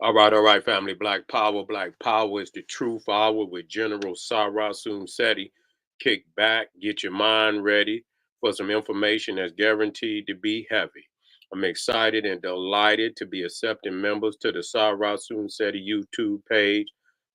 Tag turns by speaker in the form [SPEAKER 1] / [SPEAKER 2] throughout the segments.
[SPEAKER 1] All right, family. Black Power. Black Power is the truth hour with General Sarasum Seti. Kick back, get your mind ready for some information that's guaranteed to be heavy. I'm excited and delighted to be accepting members to the Sarasum Seti YouTube page,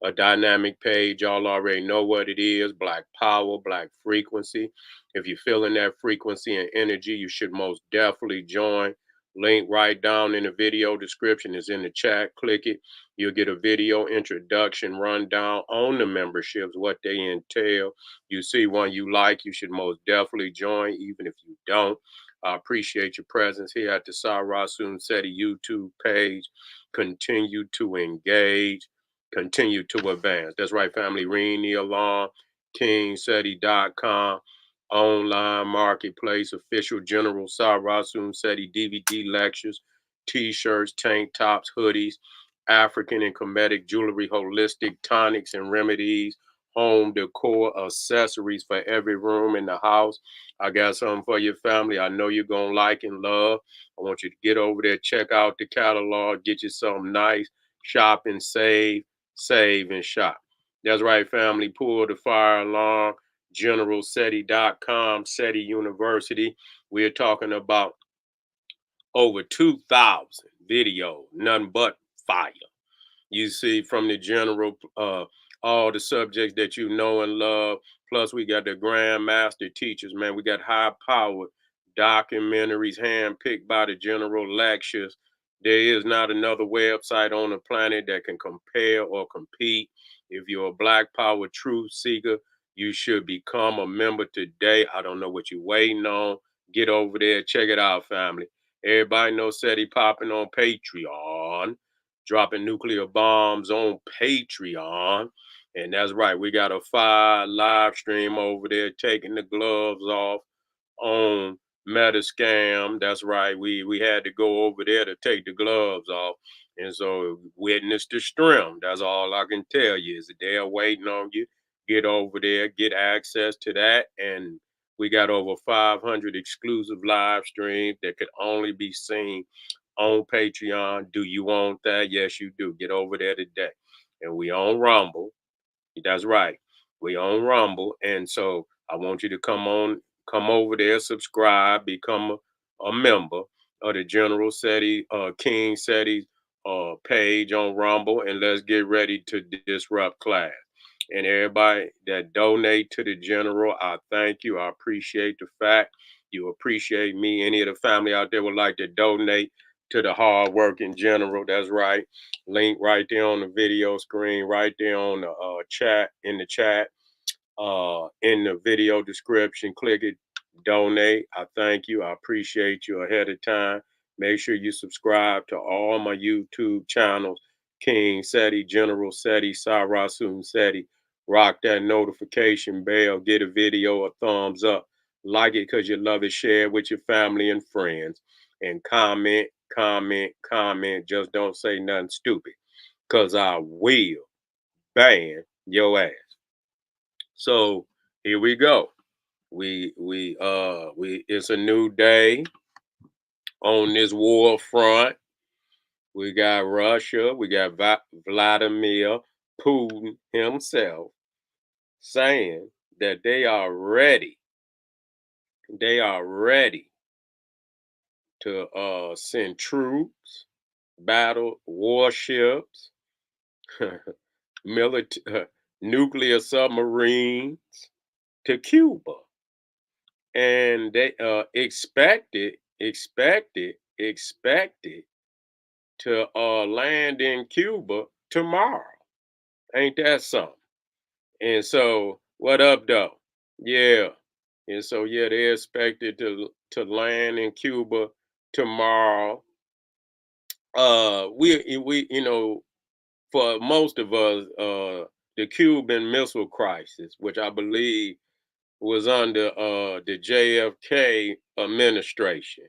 [SPEAKER 1] a dynamic page. Y'all already know what it is: Black Power, Black Frequency. If you're feeling that frequency and energy, you should most definitely join. Link right down in the video description is in the chat. Click it. You'll get a video introduction rundown on the memberships, what they entail. You see one you like, you should most definitely join, even if you don't. I appreciate your presence here at the Sarasun Seti YouTube page. Continue to engage, continue to advance. That's right, family. Ring the alarm, kingseti.com online marketplace, official General Sarasun Seti DVD lectures, t-shirts, tank tops, hoodies, African and Kemetic jewelry, holistic tonics and remedies, home decor, accessories for every room in the house. I got something for your family. I know you're going to like and love. I want you to get over there, check out the catalog, get you something nice, shop and save and shop. That's right, family. Pull the fire alarm generalseti.com, SETI University. We're talking about over 2,000 videos, nothing but fire. You see from the general, all the subjects that you know and love. Plus, we got the grandmaster teachers, man. We got high powered documentaries handpicked by the general lectures. There is not another website on the planet that can compare or compete. If you're a Black Power truth seeker, you should become a member today. I don't know what you're waiting on. Get over there, check it out, family. Everybody knows SETI popping on Patreon, dropping nuclear bombs on Patreon. And that's right, we got a fire live stream over there taking the gloves off on Metascam. That's right, we had to go over there to take the gloves off. And so witness the stream. That's all I can tell you is that they're waiting on you. Get over there, get access to that. And we got over 500 exclusive live streams that could only be seen on Patreon. Do you want that? Yes, you do. Get over there today. And we on Rumble. That's right. We on Rumble. And so I want you to come over there, subscribe, become a member of the General SETI, King SETI page on Rumble, and let's get ready to disrupt class. And everybody that donate to the General, I thank you. I appreciate the fact you appreciate me. Any of the family out there would like to donate to the hard working General. That's right. Link right there on the video screen, right there on the chat, in the chat, in the video description. Click it, donate. I thank you. I appreciate you ahead of time. Make sure you subscribe to all my YouTube channels: King SETI, General SETI, Sarasun SETI. Rock that notification bell. Get a video a thumbs up. Like it because you love it. Share it with your family and friends. And comment. Just don't say nothing stupid because I will ban your ass. So here we go. We it's a new day on this war front. We got Russia, we got Vladimir Putin himself saying that they are ready. They are ready to send troops, battle warships, military nuclear submarines to Cuba. And they expected to land in Cuba tomorrow. Ain't that something? And so, what up, though? Yeah. And so, yeah, they're expected to land in Cuba tomorrow. We for most of us, the Cuban Missile Crisis, which I believe was under the JFK administration.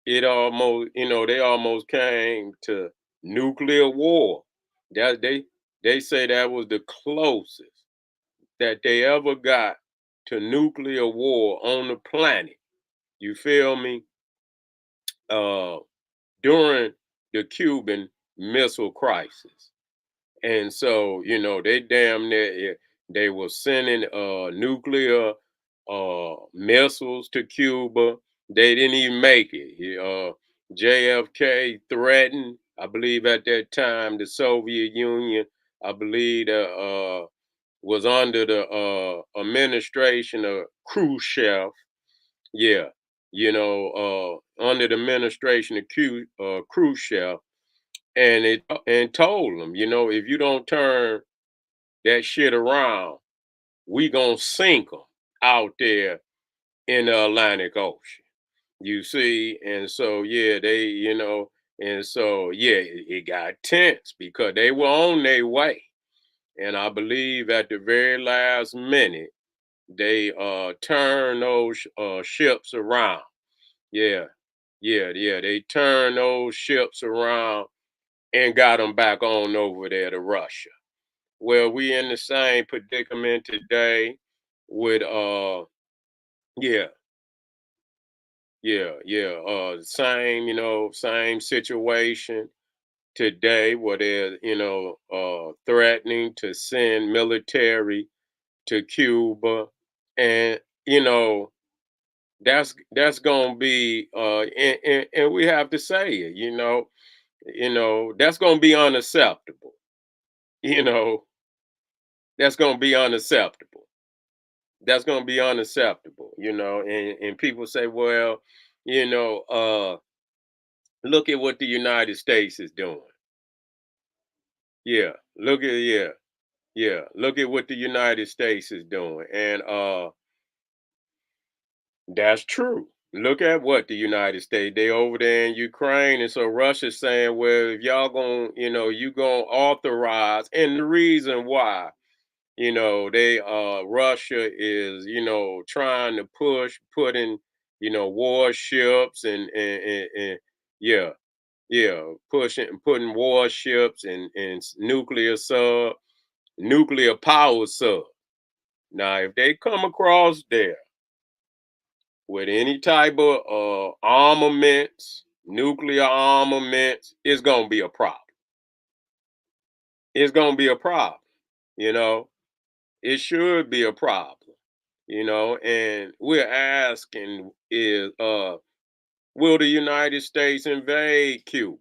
[SPEAKER 1] It almost, they almost came to nuclear war. That they say that was the closest that they ever got to nuclear war on the planet. You feel me? Uh, During the Cuban missile crisis. And so, they damn near they were sending nuclear missiles to Cuba. They didn't even make it. JFK threatened, I believe at that time, the Soviet Union. I believe was under the administration of Khrushchev. Yeah, under the administration of Khrushchev, and told them, if you don't turn that shit around, we gonna sink them out there in the Atlantic Ocean. You see, and so yeah, and so yeah, it got tense because they were on their way, and I believe at the very last minute they turned those ships around. Yeah, yeah, they turned those ships around and got them back on over there to Russia. Well, we in the same predicament today with yeah, yeah, same, same situation today where they're, threatening to send military to Cuba. And, that's gonna be and we have to say it, that's gonna be unacceptable. You know, that's gonna be unacceptable. That's going to be unacceptable, and people say, well, look at what the United States is doing. Yeah, look at what the United States is doing. And that's true. Look at what the United States, they over there in Ukraine. And so Russia's saying, well, if y'all going, you going to authorize, and the reason why, they Russia is, trying to putting, warships and yeah, yeah, putting warships and nuclear power sub. Now, if they come across there with any type of armaments, nuclear armaments, it's gonna be a problem. It's gonna be a problem, you know. It should be a problem, and we're asking is will the United States invade Cuba?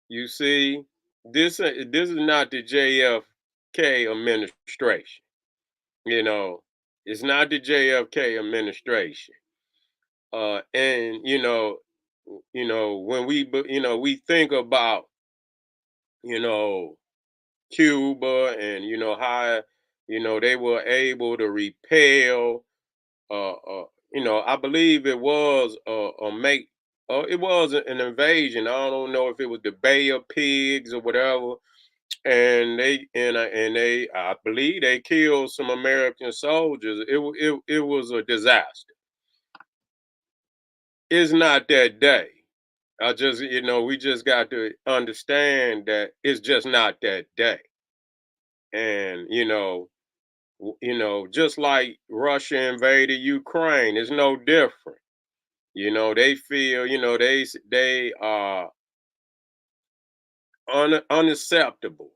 [SPEAKER 1] You see, this is not the JFK administration. You know, it's not the JFK administration. And when we think about you know Cuba and how they were able to repel. I believe it was a make. It was an invasion. I don't know if it was the Bay of Pigs or whatever, and I believe they killed some American soldiers. It was a disaster. It's not that day. I just we just got to understand that it's just not that day. And just like Russia invaded Ukraine, it's no different. They feel they are unacceptable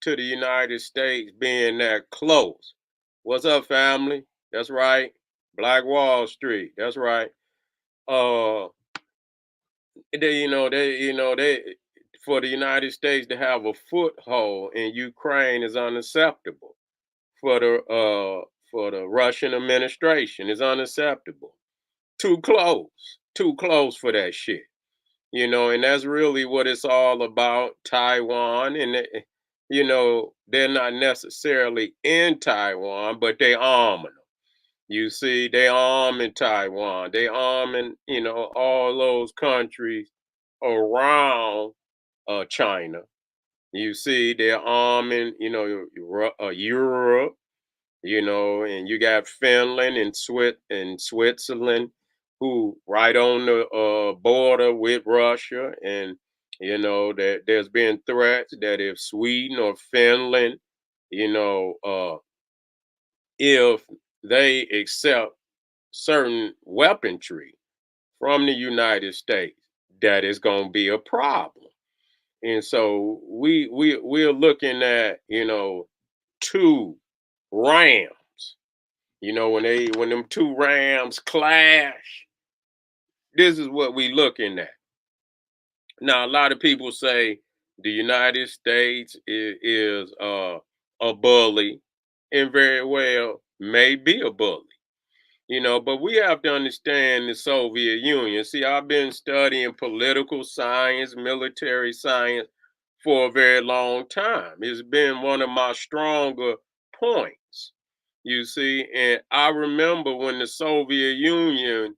[SPEAKER 1] to the United States being that close. What's up, family? That's right. Black Wall Street. That's right. Uh, they for the United States to have a foothold in Ukraine is unacceptable. For the Russian administration is unacceptable. Too close for that shit. And that's really what it's all about. Taiwan, and they're not necessarily in Taiwan, but they arming them. You see, they arming Taiwan. They arming all those countries around China. You see, they're arming Europe. And you got Finland and Switzerland, who right on the border with Russia, and that there's been threats that if Sweden or Finland, you know, uh, if they accept certain weaponry from the United States, that is going to be a problem. And so we're looking at, two rams. When them two rams clash, this is what we looking at. Now, a lot of people say the United States is a bully, and very well may be a bully. But we have to understand the Soviet Union. See, I've been studying political science, military science for a very long time. It's been one of my stronger points, you see. And I remember when the Soviet Union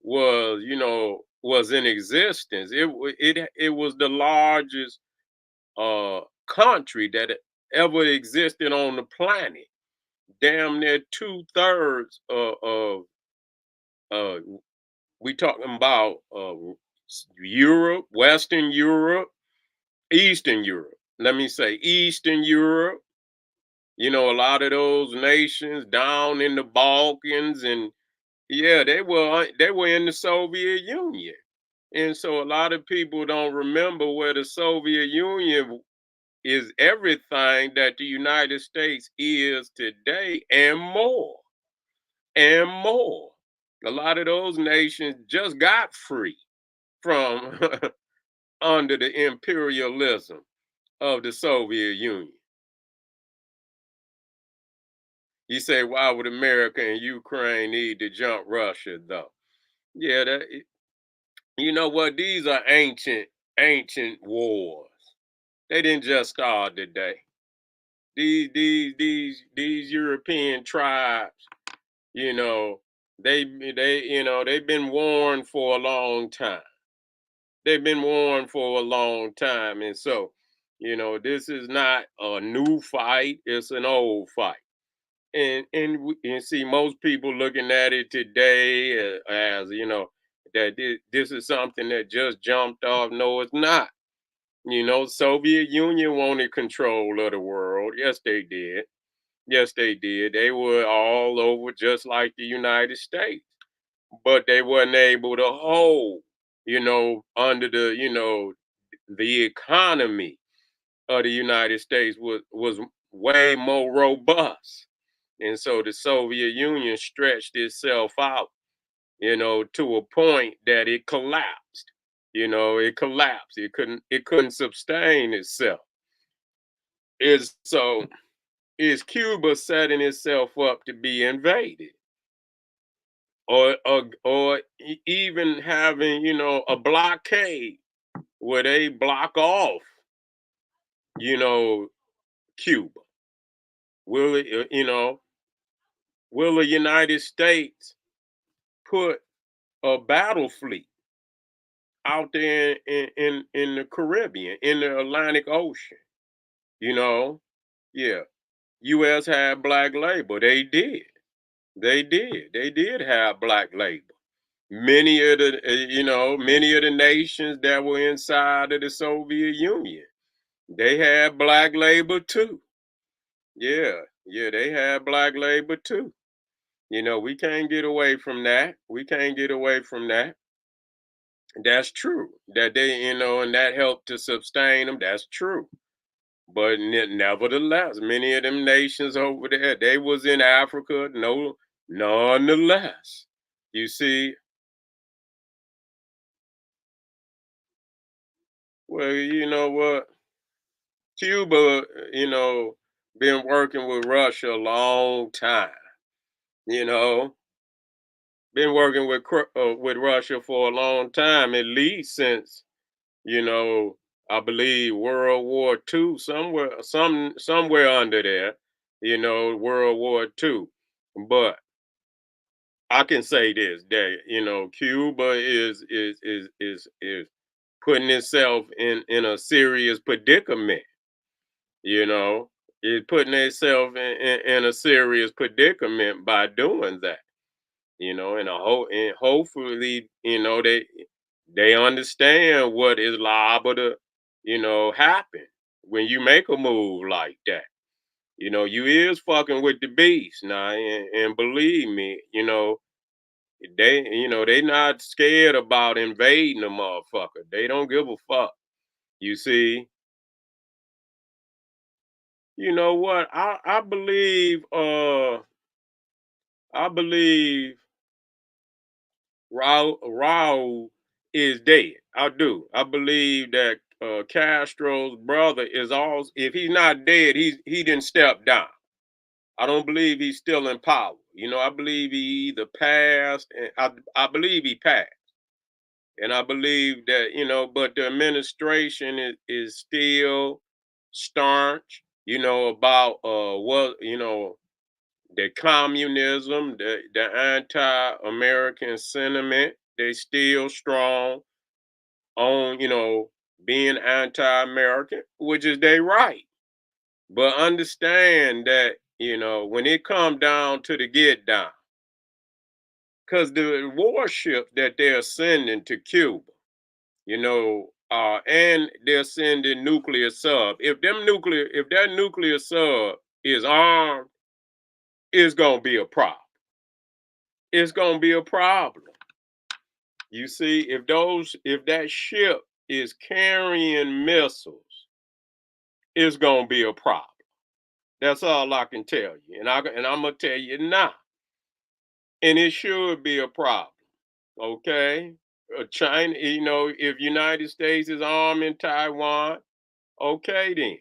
[SPEAKER 1] was in existence. It was the largest country that ever existed on the planet. Damn near two-thirds of uh, we talking about Europe, Western Europe, Eastern Europe. Let me say Eastern Europe. A lot of those nations down in the Balkans, and yeah, they were in the Soviet Union. And so a lot of people don't remember where the Soviet Union is everything that the United States is today and more and more. A lot of those nations just got free from under the imperialism of the Soviet Union. You say, why would America and Ukraine need to jump Russia, though? Yeah, you know what? These are ancient wars. They didn't just start today. These European tribes, you know, they've been warned for a long time. They've been warned for a long time, and so this is not a new fight; it's an old fight. And see, most people looking at it today as that this is something that just jumped off. No, it's not. Soviet Union wanted control of the world. Yes, they did. Yes, they did. They were all over just like the United States, but they weren't able to hold, under the economy of the United States was way more robust. And so the Soviet Union stretched itself out, to a point that it collapsed. It collapsed. It couldn't sustain itself. Is so is Cuba setting itself up to be invaded? Or even having, a blockade where they block off, you know, Cuba? Will it, will the United States put a battle fleet out there in the Caribbean, in the Atlantic Ocean? You know, yeah. U.S. had black labor. They did. They did. They did have black labor. Many of the nations that were inside of the Soviet Union, they had black labor too. Yeah, yeah, they had black labor too. We can't get away from that. We can't get away from that. That's true. That and that helped to sustain them. That's true. But nevertheless, many of them nations over there, they was in Africa. No, nonetheless, you see, well, you know what, Cuba, been working with Russia a long time. You know, been working with Russia for a long time, at least since you know, I believe World War II, somewhere under there, World War II. But I can say this that Cuba is putting itself in a serious predicament. You know, is putting itself in a serious predicament by doing that. And hopefully they understand what is liable to happen when you make a move like that. You is fucking with the beast now, and believe me, they not scared about invading the motherfucker. They don't give a fuck. You see, you know what? I believe Raul is dead. I do. I believe that Castro's brother is also, if he's not dead, he didn't step down. I don't believe he's still in power. I believe he either passed, and I believe he passed. And I believe that, but the administration is still staunch, about what, the communism, the anti-American sentiment, they still strong on, being anti-American, which is their right. But understand that, when it come down to the get down, because the warship that they're sending to Cuba, and they're sending nuclear sub. If that nuclear sub is armed, it's gonna be a problem. It's gonna be a problem. You see, if that ship is carrying missiles, it's gonna be a problem. That's all I can tell you, and I'm gonna tell you now. And it should be a problem. Okay, China. If United States is arming Taiwan, okay then.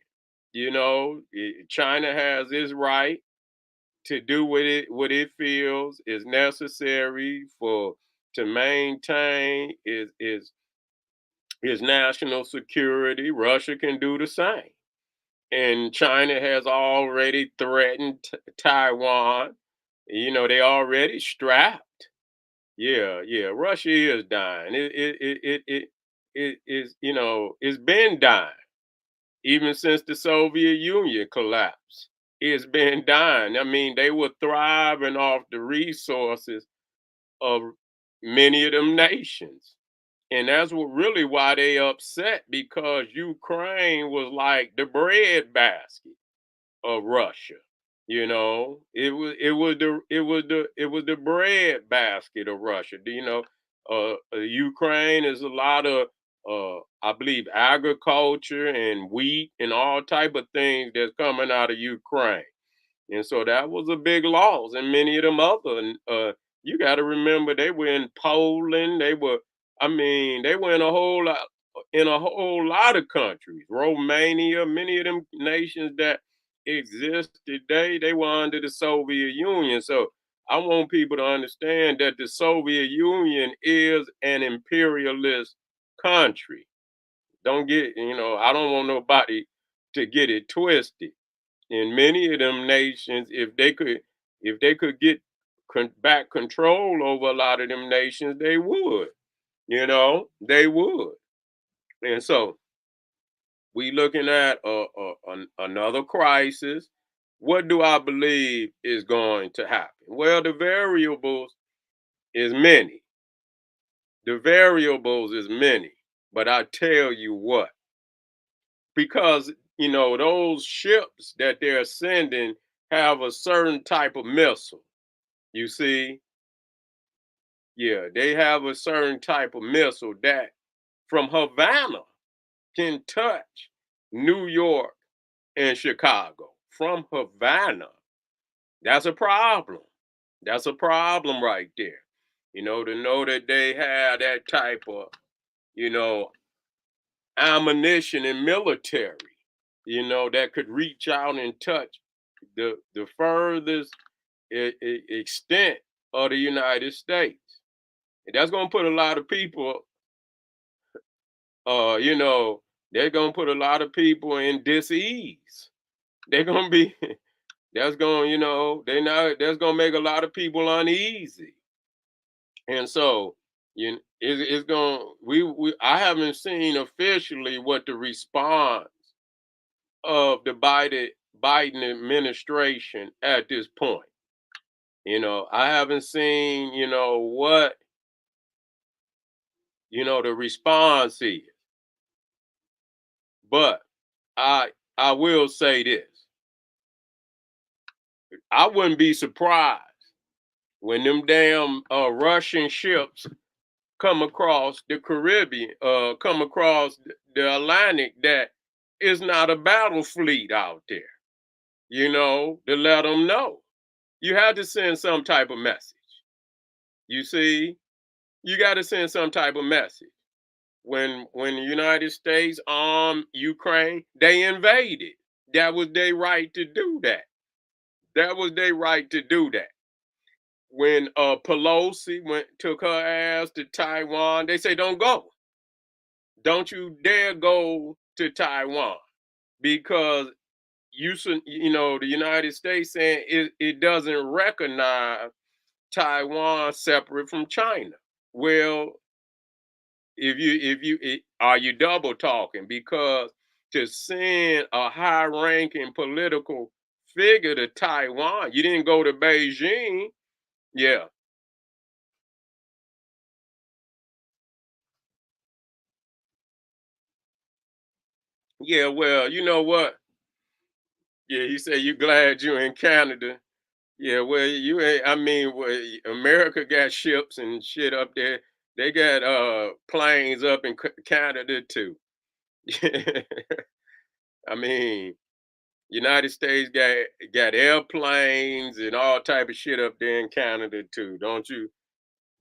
[SPEAKER 1] China has its right to do what it feels is necessary for to maintain its national security. Russia can do the same. And China has already threatened Taiwan. They already strapped. Yeah, yeah. Russia is dying. It is, it's been dying even since the Soviet Union collapsed. It's been dying. I mean, they were thriving off the resources of many of them nations. And that's why they upset, because Ukraine was like the breadbasket of Russia. It was the bread basket of Russia. Ukraine is a lot of I believe agriculture and wheat and all type of things that's coming out of Ukraine. And so that was a big loss. And many of them other, you got to remember, they were in Poland. They were in a whole lot of countries. Romania, many of them nations that exist today, they were under the Soviet Union. So I want people to understand that the Soviet Union is an imperialist country. I don't want nobody to get it twisted. And many of them nations, if they could get back control over a lot of them nations, they would. They would. And so we looking at another crisis. What do I believe is going to happen? Well, the variables is many. The variables is many. But I tell you what, because those ships that they're sending have a certain type of missile. You see, yeah, they have a certain type of missile that from Havana can touch New York and Chicago. From Havana. That's a problem. That's a problem right there. To know that they have that type of, you know, ammunition and military, that could reach out and touch the furthest extent of the United States. And that's going to put a lot of people, uh, you know, they're going to put a lot of people in dis-ease. They're going to be, that's going, that's going to make a lot of people uneasy. And so, it's going, I haven't seen officially what the response of the Biden administration at this point. I haven't seen, what, the response is. But I will say this. I wouldn't be surprised when them damn Russian ships come across the Caribbean, come across the Atlantic, that is not a battle fleet out there, to let them know. You had to send some type of message. You see, you got to send some type of message. When the United States armed Ukraine, they invaded. That was their right to do that. That was their right to do that. When Pelosi took her ass to Taiwan, they say don't go. Don't you dare go to Taiwan, because the United States saying it doesn't recognize Taiwan separate from China. Well, are you double talking? Because to send a high ranking political figure to Taiwan, you didn't go to Beijing. Yeah. Yeah, well, you know what? Yeah, he said you glad you're in Canada. Yeah, well, you ain't. I mean, well, America got ships and shit up there. They got planes up in Canada too. I mean, United States got airplanes and all type of shit up there in Canada too. Don't you?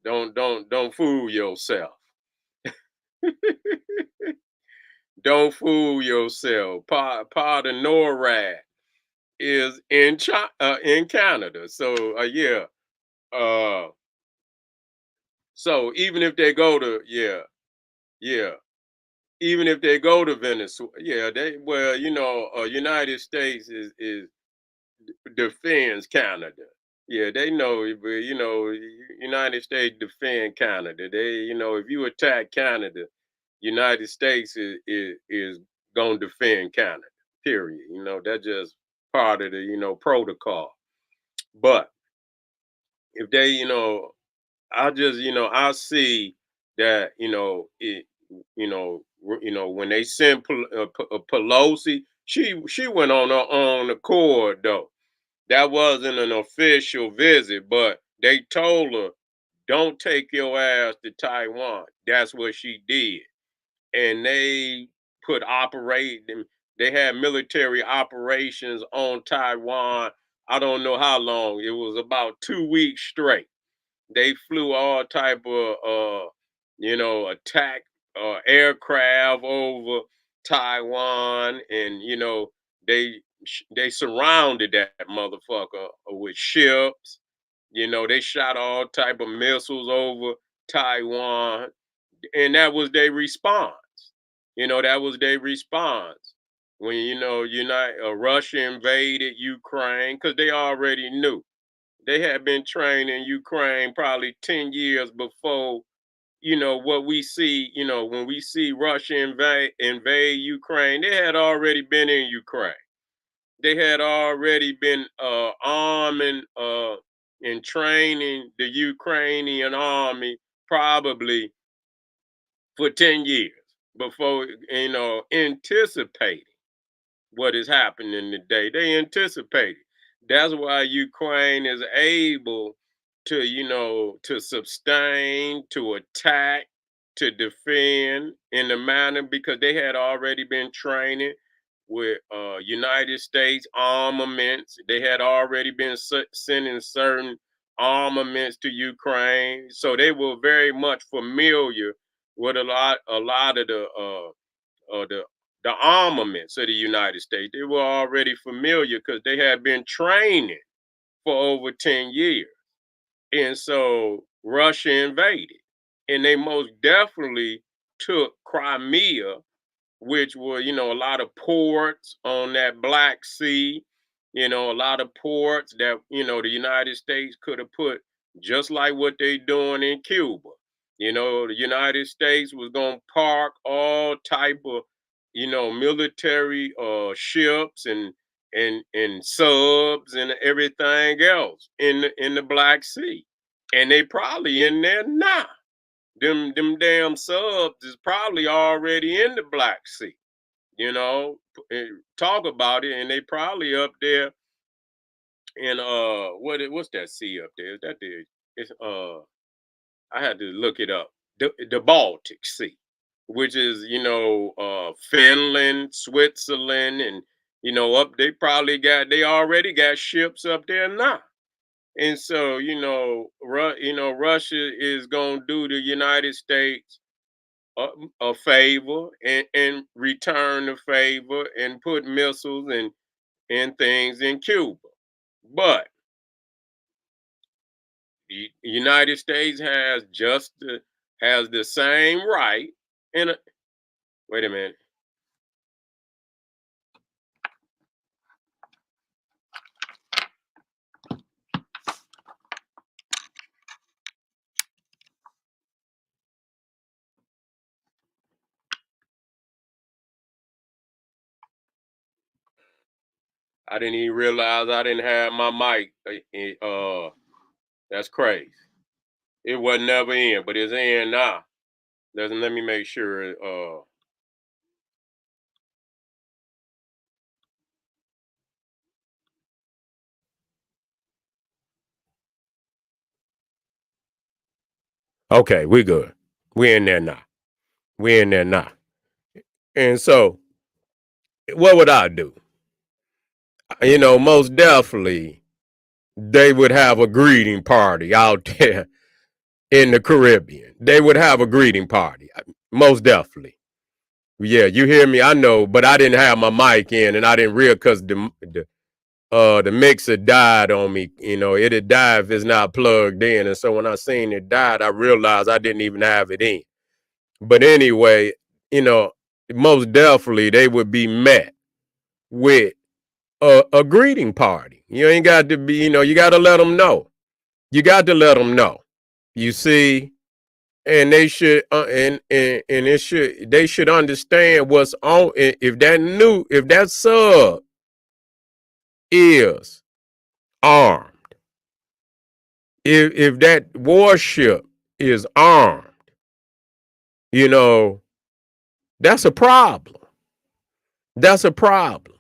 [SPEAKER 1] Don't fool yourself. Don't fool yourself. Part of NORAD is in Canada. So yeah. Uh, so even if they go to yeah, even if they go to Venezuela, yeah, United States is defends Canada. Yeah, they know, but United States defend Canada. If you attack Canada, United States is gonna defend Canada. Period. That's just part of the protocol. But if they, I just, I see that, when they sent Pelosi, she went on her own accord though. That wasn't an official visit, but they told her, "Don't take your ass to Taiwan." That's what she did, and they put operating. They had military operations on Taiwan. I don't know how long. It was about 2 weeks straight. They flew all type of attack aircraft over Taiwan, and they surrounded that motherfucker with ships. They shot all type of missiles over Taiwan, and that was their response. That was their response when Russia invaded Ukraine, because they already knew they had been trained in Ukraine probably 10 years before, what we see, when we see Russia invade Ukraine, they had already been in Ukraine. They had already been arming and training the Ukrainian army probably for 10 years before, anticipating what is happening today. They anticipated. That's why Ukraine is able to, to sustain, to attack, to defend in the manner, because they had already been training with United States armaments. They had already been sending certain armaments to Ukraine, so they were very much familiar with a lot of the armaments of the United States. They were already familiar because they had been training for over 10 years. And so Russia invaded. And they most definitely took Crimea, which were, a lot of ports on that Black Sea, a lot of ports that, the United States could have put, just like what they doing in Cuba. The United States was going to park all type of, military ships and subs and everything else in the Black Sea. And they probably in there now. Them damn subs is probably already in the Black Sea, you know, talk about it, and they probably up there in what's that sea up there? Is that the it's I had to look it up. the Baltic Sea, which is Finland, Switzerland, and up they already got ships up there now. And so, Russia is gonna do the United States a, a favor and return the favor and put missiles and things in Cuba. But the United States has the same right. And wait a minute, I didn't even realize I didn't have my mic. That's crazy. It wasn't never in, but it's in now. Let me make sure. Okay, we good. We in there now. We in there now. And so, what would I do? Most definitely, they would have a greeting party out there in the Caribbean. They would have a greeting party, most definitely. Yeah, you hear me? I know, but I didn't have my mic in, and I didn't realize because the mixer died on me. It had died if it's not plugged in, and so when I seen it died, I realized I didn't even have it in. But anyway, you know, most definitely they would be met with a greeting party. You ain't got to be, you got to let them know. You got to let them know. You see, and they should, and it should, they should understand what's on. If that sub is armed, if that warship is armed, you know, that's a problem. That's a problem.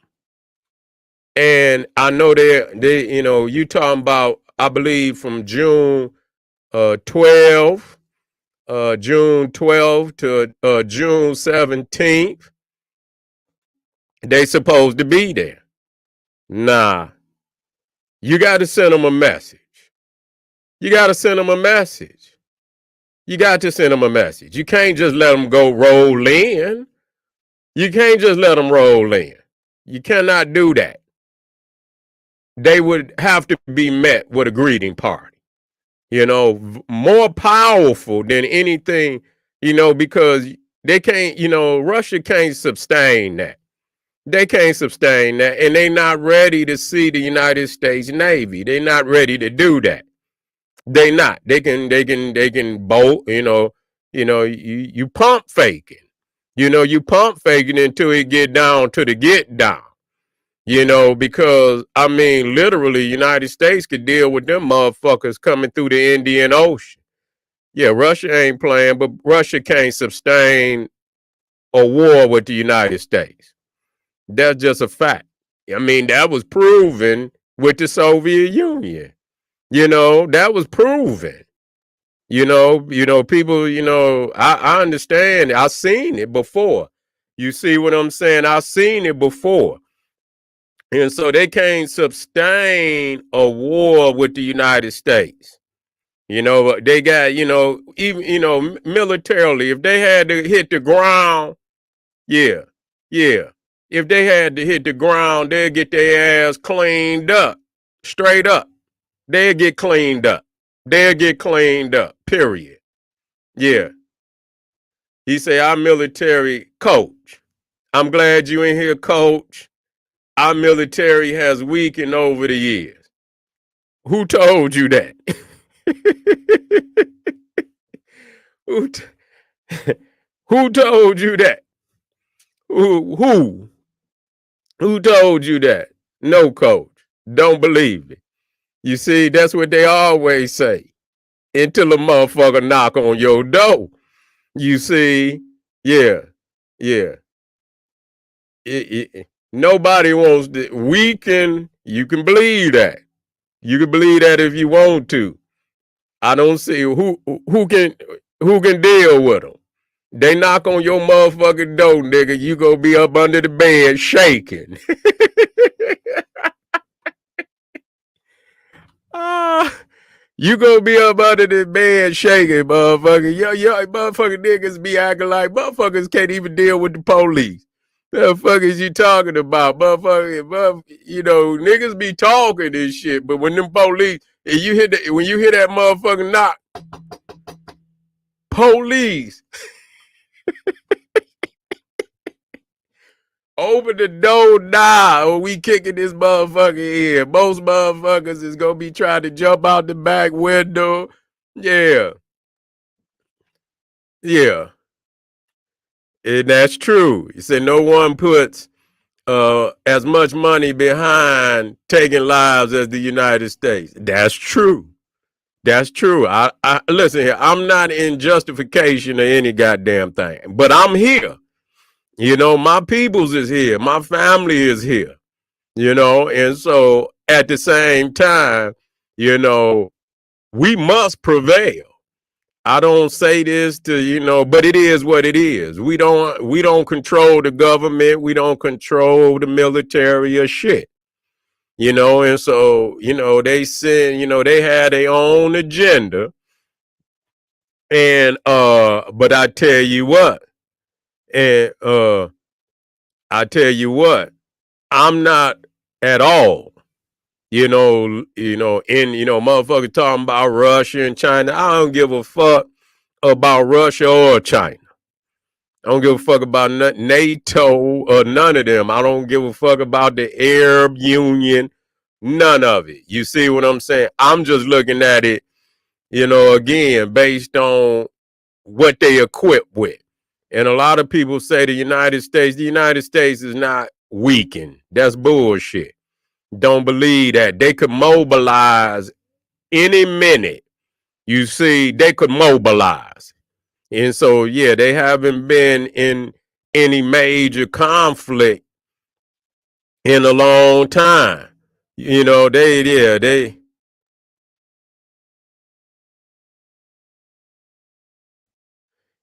[SPEAKER 1] And I know you talking about, I believe from June 12th, June 12th to June 17th, they supposed to be there. Nah, you got to send them a message. You got to send them a message. You got to send them a message. You can't just let them go roll in. You can't just let them roll in. You cannot do that. They would have to be met with a greeting party. More powerful than anything, because they can't, Russia can't sustain that. They can't sustain that, and they're not ready to see the United States Navy. They're not ready to do that. They not. They can bolt. You pump faking. You pump faking until it get down to the get down. Because I mean, literally, United States could deal with them motherfuckers coming through the Indian Ocean. Yeah, Russia ain't playing, but Russia can't sustain a war with the United States. That's just a fact. I mean, that was proven with the Soviet Union. That was proven. People, I understand. I've seen it before. You see what I'm saying? I've seen it before. And so they can't sustain a war with the United States. They got, even, militarily, if they had to hit the ground, yeah, yeah. If they had to hit the ground, they'd get their ass cleaned up, straight up. They'll get cleaned up. They'll get cleaned up, period. Yeah. He say, our military coach. I'm glad you in here, coach. Our military has weakened over the years. Who told you that? who, t- who told you that? Who? Who told you that? No, coach. Don't believe it. You see, that's what they always say. Until a motherfucker knock on your door. You see, yeah, yeah. Nobody wants to weaken. You can believe that. You can believe that if you want to. I don't see who can. Who can deal with them? They knock on your motherfucking door, nigga. You gonna be up under the bed shaking. Ah, you gonna be up under the bed shaking, motherfucker. Yo, motherfucking niggas be acting like motherfuckers can't even deal with the police. The fuck is you talking about, motherfucker? You know, niggas be talking this shit, but when them police, when you hear that motherfucking knock, police, open the door now, or we kicking this motherfucker in. Most motherfuckers is gonna be trying to jump out the back window. Yeah, yeah, and that's true. You say no one puts as much money behind taking lives as the United States. That's true. That's true. I listen here. I'm not in justification of any goddamn thing, but I'm here. You know, my peoples is here. My family is here. You know, and so at the same time, you know, we must prevail. I don't say this to, you know, but it is what it is. We don't control the government. We don't control the military or shit. You know, and so, you know, they send, you know, they had their own agenda. And but and I tell you what, I'm not at all, motherfucker talking about Russia and China. I don't give a fuck about Russia or China. I don't give a fuck about NATO or none of them. I don't give a fuck about the Arab Union, none of it. You see what I'm saying? I'm just looking at it, you know, again, based on what they equipped with. And a lot of people say the United States is not weakened. That's bullshit. Don't believe that. They could mobilize any minute. You see, they could mobilize. And so, yeah, they haven't been in any major conflict in a long time. You know,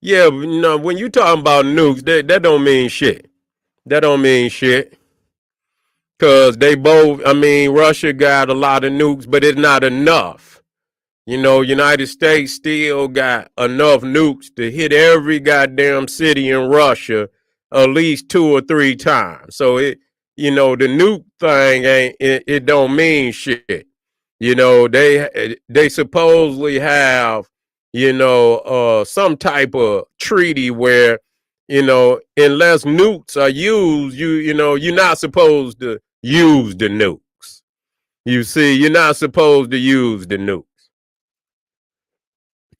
[SPEAKER 1] yeah, you know, when you talking about nukes, that don't mean shit. That don't mean shit. Cause they both, I mean, Russia got a lot of nukes, but it's not enough. You know, United States still got enough nukes to hit every goddamn city in Russia at least 2 or 3 times. So the nuke thing it don't mean shit. You know, they supposedly have, some type of treaty where, unless nukes are used, you're not supposed to use the nukes. You see, you're not supposed to use the nukes.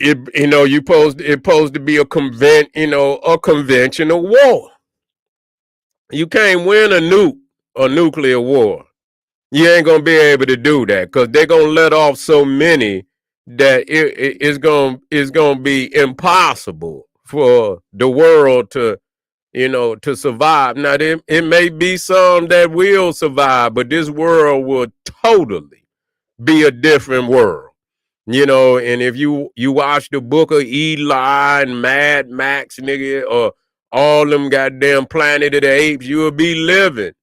[SPEAKER 1] It's supposed to be a conventional war. You can't win a nuclear war. You ain't gonna be able to do that because they're gonna let off so many that it's gonna be impossible for the world to survive. Now, it may be some that will survive, but this world will totally be a different world. And if you watch the Book of Eli and Mad Max, nigga, or all them goddamn Planet of the Apes, you'll be living.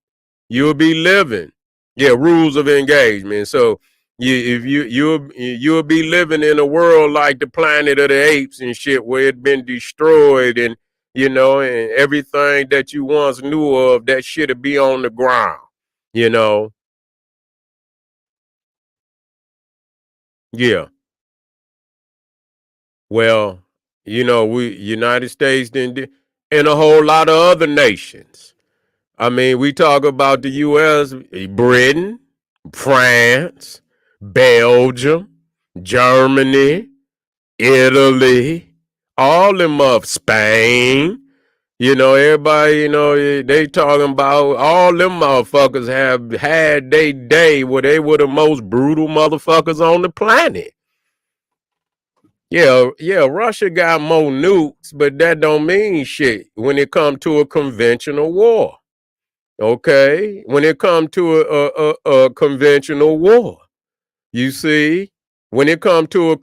[SPEAKER 1] You'll be living. Yeah, rules of engagement. So if you'll be living in a world like the Planet of the Apes and shit, where it been destroyed, and and everything that you once knew of, that shit'll be on the ground. You know, yeah. Well, we United States and a whole lot of other nations. I mean, we talk about the U.S., Britain, France, Belgium, Germany, Italy, all them up, Spain. Everybody, they talking about all them motherfuckers have had their day where they were the most brutal motherfuckers on the planet. Yeah, yeah, Russia got more nukes, but that don't mean shit when it comes to a conventional war. Okay, when it comes to a conventional war, you see. When it comes to a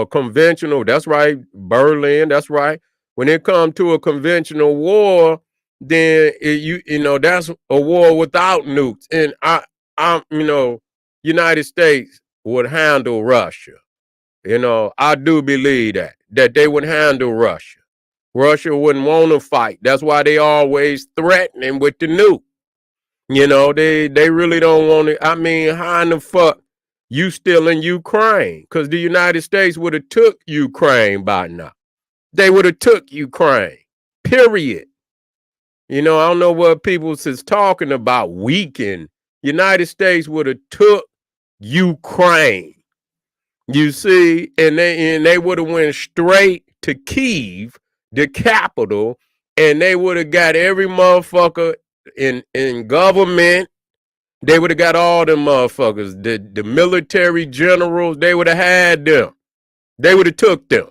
[SPEAKER 1] conventional, that's right, Berlin, that's right. When it comes to a conventional war, then you know that's a war without nukes, and United States would handle Russia. I do believe that they would handle Russia. Russia wouldn't want to fight. That's why they always threatening with the nuke. They really don't want to. I mean, how in the fuck you still in Ukraine? Because the United States would have took Ukraine by now. They would have took Ukraine. Period. I don't know what people is talking about. Weakened. United States would have took Ukraine. You see, and they would have went straight to Kyiv, the capital, and they would have got every motherfucker in government. They would have got all them motherfuckers. The military generals, they would have had them. They would have took them.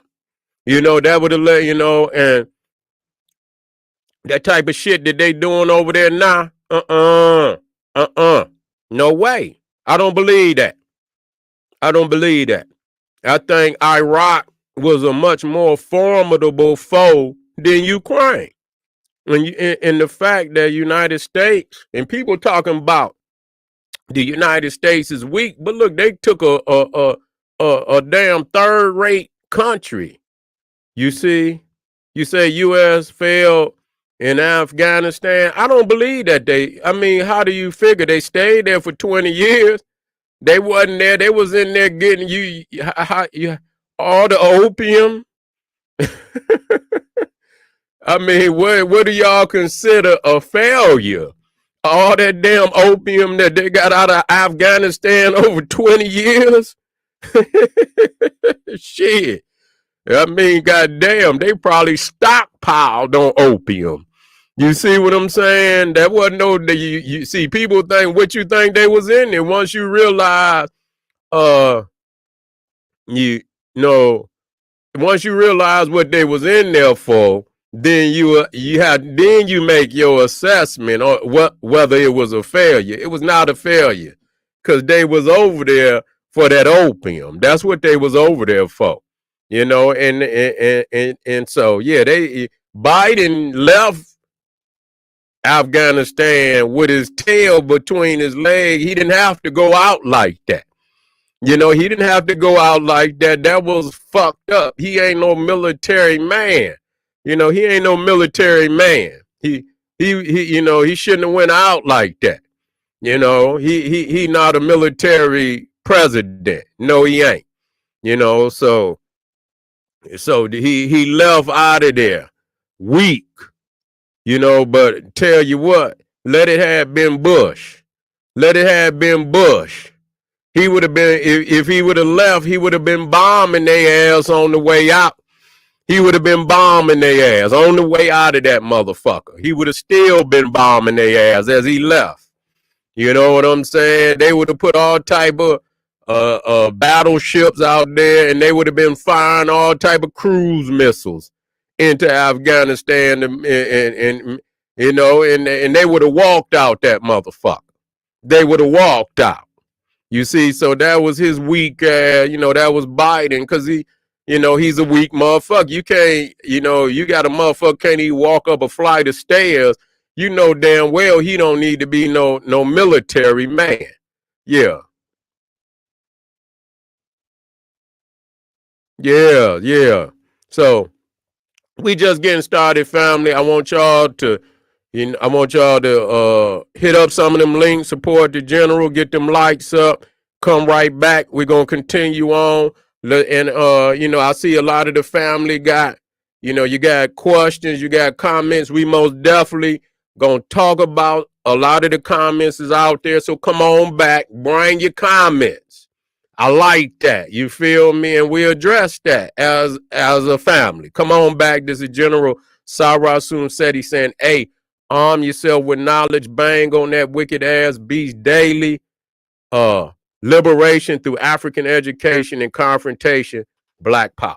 [SPEAKER 1] That would have let, and that type of shit that they doing over there now, no way. I don't believe that. I don't believe that. I think Iraq was a much more formidable foe than Ukraine. And the fact that United States, and people talking about the United States is weak, but look, they took a damn third-rate country. You see, you say U.S. failed in Afghanistan. I don't believe that I mean, how do you figure they stayed there for 20 years? They wasn't there. They was in there getting you all the opium. I mean, what do y'all consider a failure? All that damn opium that they got out of Afghanistan over 20 years? Shit. I mean, goddamn, they probably stockpiled on opium. You see what I'm saying? That wasn't you see, people think what you think they was in there. Once you realize, you know, once you realize what they was in there for, then you make your assessment on whether it was a failure. It was not a failure because they was over there for that opium. That's what they was over there for, and so yeah, Biden left Afghanistan with his tail between his legs. He didn't have to go out like that. He didn't have to go out like that. That was fucked up. He ain't no military man. He ain't no military man. He shouldn't have went out like that. He not a military president. No, he ain't. So he left out of there weak. But tell you what, let it have been Bush. Let it have been Bush. He would have been, if he would have left, he would have been bombing their ass on the way out. He would have been bombing their ass on the way out of that motherfucker. He would have still been bombing their ass as he left. You know what I'm saying? They would have put all type of battleships out there, and they would have been firing all type of cruise missiles into Afghanistan, and they would have walked out that motherfucker. They would have walked out. You see, so that was his weak, that was Biden, because he's a weak motherfucker. You can't, you got a motherfucker can't even walk up a flight of stairs. You know damn well he don't need to be no military man. Yeah. Yeah, yeah. So we just getting started, family. I want y'all to hit up some of them links, support the general, get them likes up, come right back. We're gonna continue on. And I see a lot of the family got, you got questions, you got comments. We most definitely gonna talk about a lot of the comments is out there. So come on back, bring your comments. I like that. You feel me? And we address that as a family. Come on back. This is General Sarasun Seti saying, hey, arm yourself with knowledge. Bang on that wicked ass beast daily. Liberation through African education and confrontation. Black Power.